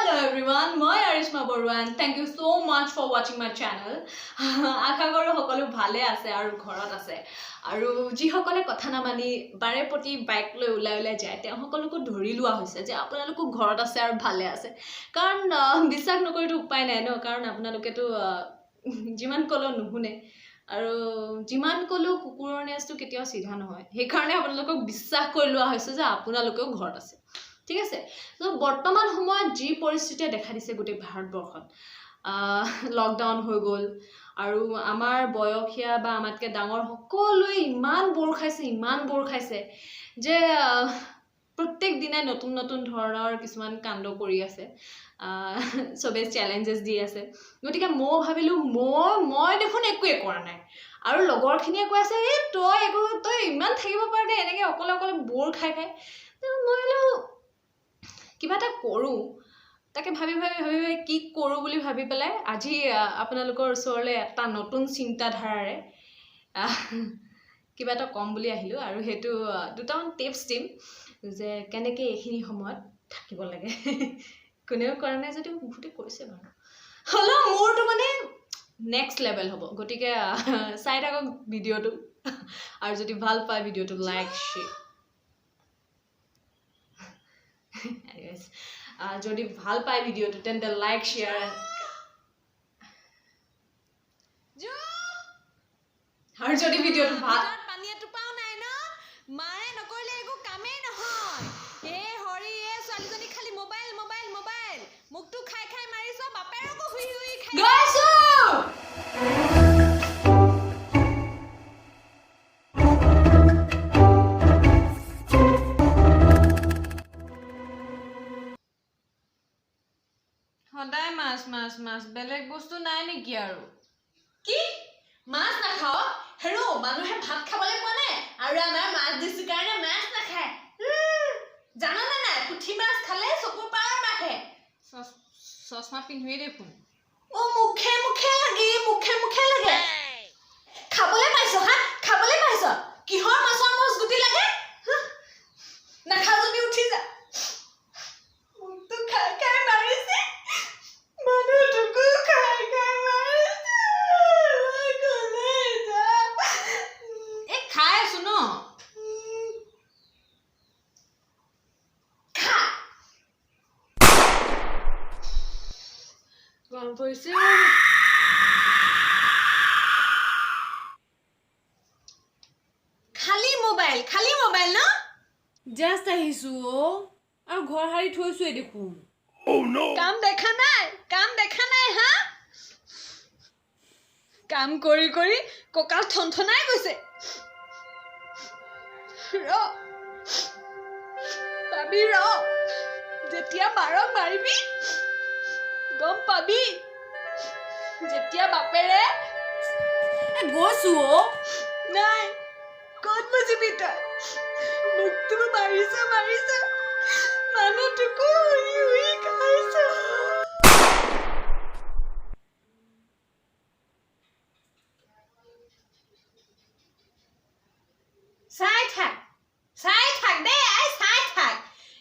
Hello everyone, মই আৰিশমা Barua and thank you so much for watching my channel. আশা কৰো সকলো ভালে আছে আৰু ঘৰত আছে আৰু যি সকলে কথা না মানি বাৰে প্ৰতি বাইক লৈ ওলাই যায় তেওঁ সকলোকো ধৰি লোৱা হৈছে যে আপোনালোক ঘৰত আছে আৰু ভালে আছে কাৰণ বিশ্বাস নকৰিতো উপায় নাই ন কাৰণ আপোনালোকেতো যিমান কলো নুহুনে আৰু যিমান কলো কুকুৰৰ নেছটো কেতিয়াও সিধা নহয় সেই কাৰণে আপোনালোকক বিশ্বাস কৰি লোৱা হৈছে যে আপোনালোকেও ঘৰত আছে ঠিক আছে তো বৰ্তমান সময়ত যি পৰিস্থিতি দেখা দিছে গোটেই ভাৰতবৰ্ষত লকডাউন হৈ গল আৰু আমাৰ বয়সীয়া বা আমাতকে ডাঙৰ সকলোৱে ইমান বৰ খাইছে যে প্ৰত্যেক দিনে নতুন ধৰণৰ কিছুমান কাণ্ড কৰি আছে সবে চ্যালেঞ্জেস দি আছে গতিকে মই ভাবিলো মই দেখোন একো কৰা নাই আৰু লগৰখিনিয়ে কৈ আছে এই তই ইমান থাকিব পাৰ দে এনেকে অকলে বৰ খাই মইলো কিবা এটা কৰো তাকে ভাবি কি কৰো বুলি ভাবি পেলাই আজি আপোনালোকৰ ওচৰলৈ এটা নতুন চিন্তাধাৰাৰে কিবা এটা কম বুলি আহিলো আৰু হেতু দুটামান টিপস দিম যে কেনেকৈ এইখিনি সময়ত থাকিব লাগে কোনেও কৰা নাই যদি বহুতে কৰিছে বাৰু হলো মোৰটো মানে নেক্সট লেভেল হ'ব গতিকে চাই থাকক ভিডিওটো আৰু যদি ভাল পায় ভিডিওটো লাইক শেয়াৰ anyways যদি ভাল পায় ভিডিওটো তেন্তে লাইক শেয়াৰ আৰু যদি ভিডিওটো ভাল পানীটো পাও নাই ন মায়ে নকৰিলে একো কামেই নহয় এ হৰি এ ছোৱালীজনী খালি মোবাইল মুখটো খাই মাৰিছ বাপেৰকো হুই খাই গৈছো সদায় মাছ বেলেগ বস্তু নাই নেকি আৰু কি মাছ নাখাও হেৰো মানুহে ভাত খাবলৈ পোৱা নাই আৰু আমাৰ মাছ দিছো কাৰণে মাছ নাখায় জানা নাই পুঠি মাছ খালে চকুৰ পাৱাৰ বাঢ়ে চশমা পিন্ধুৱে দেখোন ও মুখে লাগে খাবলৈ পাইছ কিহৰ মাছৰ মজগুটি লাগে নাখা যদি উঠি যা মুখটো খাই মাৰিছে মানুহটোকো খাই মাৰিছে এ খাই আছো ন খা গৰম পৰিছে খালি মোবাইল ন জাষ্ট আহিছো আৰু ঘৰ হাৰি থৈছো দেখোন কাম দেখা নাই হা কাম কৰি কঁকাল থনথনাই গৈছে পাবি যেতিয়া মাৰক মাৰিবি গম পাবি যেতিয়া বাপেৰে গৈছো নাই ক'ত বুজিবি তই মুখটো মাৰিছ মানুহটোকো উই খাইছ চাই থাক দেই চাই থাক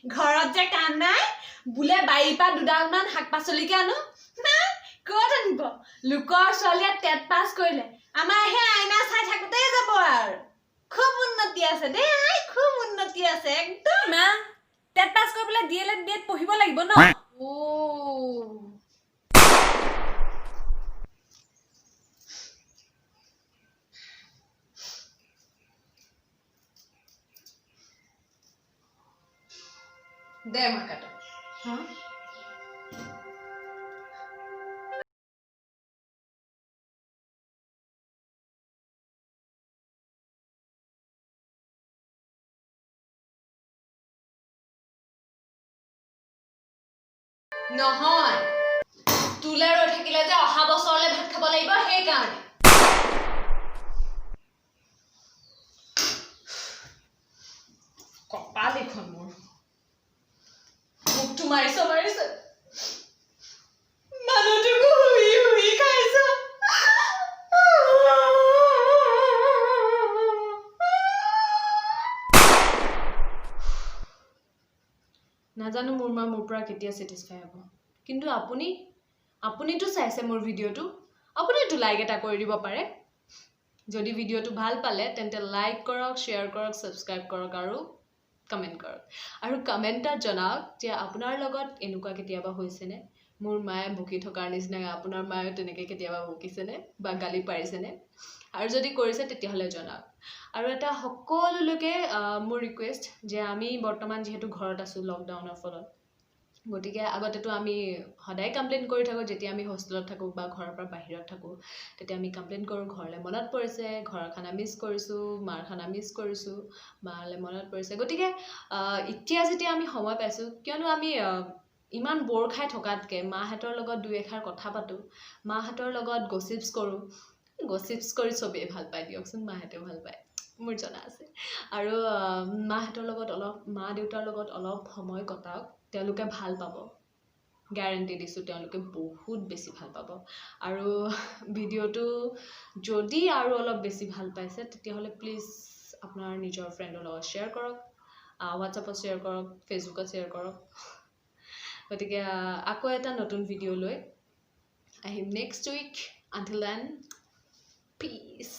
ঘৰত যে কাম নাই বোলে বাৰীৰ পৰা দুডালমান শাক পাচলিকে আনো নাই ক'ত আনিব লোকৰ ছোৱালীয়ে টেট পাছ কৰিলে আমাৰ সেই আইনা চাই থাকোতেই যাব আৰু খুব উন্নতি আছে দেই খুব উন্নতি আছে একদম মা টেট পাছ কৰিবলৈ ডিএলএড বিএড পঢ়িব লাগিব ন দে মই কাটো হা নহয় তোলে ৰৈ থাকিলে যে অহা বছৰলৈ ভাত খাব লাগিব সেইকাৰণে কপাল এখন মোৰ মুখটো মাৰিছ মানুহটোকো হুই খাইছ নাজানো মোৰ মা মোৰ পৰা কেতিয়া স্যাটিসফাই হ'ব কিন্তু আপুনিতো চাইছে মোৰ ভিডিঅ'টো, আপুনিতো লাইক এটা কৰি দিব পাৰে। যদি ভিডিঅ'টো ভাল পালে তেন্তে লাইক কৰক, শ্বেয়াৰ কৰক, ছাবস্ক্ৰাইব কৰক আৰু কমেণ্ট কৰক। আৰু কমেণ্টত জনাওক যে আপোনাৰ লগত এনেকুৱা কেতিয়াবা হৈছেনে, মোৰ মায়ে বকি থকাৰ নিচিনাকৈ আপোনাৰ মায়ে তেনেকৈ কেতিয়াবা বকিছেনে বা গালি পাৰিছেনে, আৰু যদি কৰিছে তেতিয়াহ'লে জনাওক। আৰু এটা সকলোলৈকে মোৰ ৰিকুৱেষ্ট যে আমি বৰ্তমান যিহেতু ঘৰত আছোঁ লকডাউনৰ ফলত, গতিকে আগতেতো আমি সদায় কমপ্লেইন কৰি থাকোঁ, যেতিয়া আমি হোষ্টেলত থাকোঁ বা ঘৰৰ পৰা বাহিৰত থাকোঁ তেতিয়া আমি কমপ্লেইন কৰোঁ, ঘৰলৈ মনত পৰিছে, ঘৰৰ খানা মিছ কৰিছোঁ, মাৰ খানা মিছ কৰিছোঁ, মালৈ মনত পৰিছে। গতিকে এতিয়া যেতিয়া আমি সময় পাইছোঁ, কিয়নো আমি ইমান বৰ খাই থকাতকৈ মাহঁতৰ লগত দুই এষাৰ কথা পাতোঁ, মাহঁতৰ লগত গছিপছ কৰোঁ। গছিপছ কৰি চবেই ভাল পায় দিয়কচোন, মাহঁতেও ভাল পায়, মোৰ জনা আছে। আৰু মাহঁতৰ লগত মা দেউতাৰ লগত অলপ সময় কটাওক, তেওঁলোকে ভাল পাব, গেৰাণ্টি দিছোঁ তেওঁলোকে বহুত বেছি ভাল পাব। আৰু ভিডিঅ'টো যদি আৰু অলপ বেছি ভাল পাইছে তেতিয়াহ'লে প্লিজ আপোনাৰ নিজৰ ফ্ৰেণ্ডৰ লগত শ্বেয়াৰ কৰক, হোৱাটছআপত শ্বেয়াৰ কৰক, ফেচবুকত শ্বেয়াৰ কৰক। গতিকে আকৌ এটা নতুন ভিডিঅ' লৈ আহিম নেক্সট উইক। আনটিল দেন, পিছ।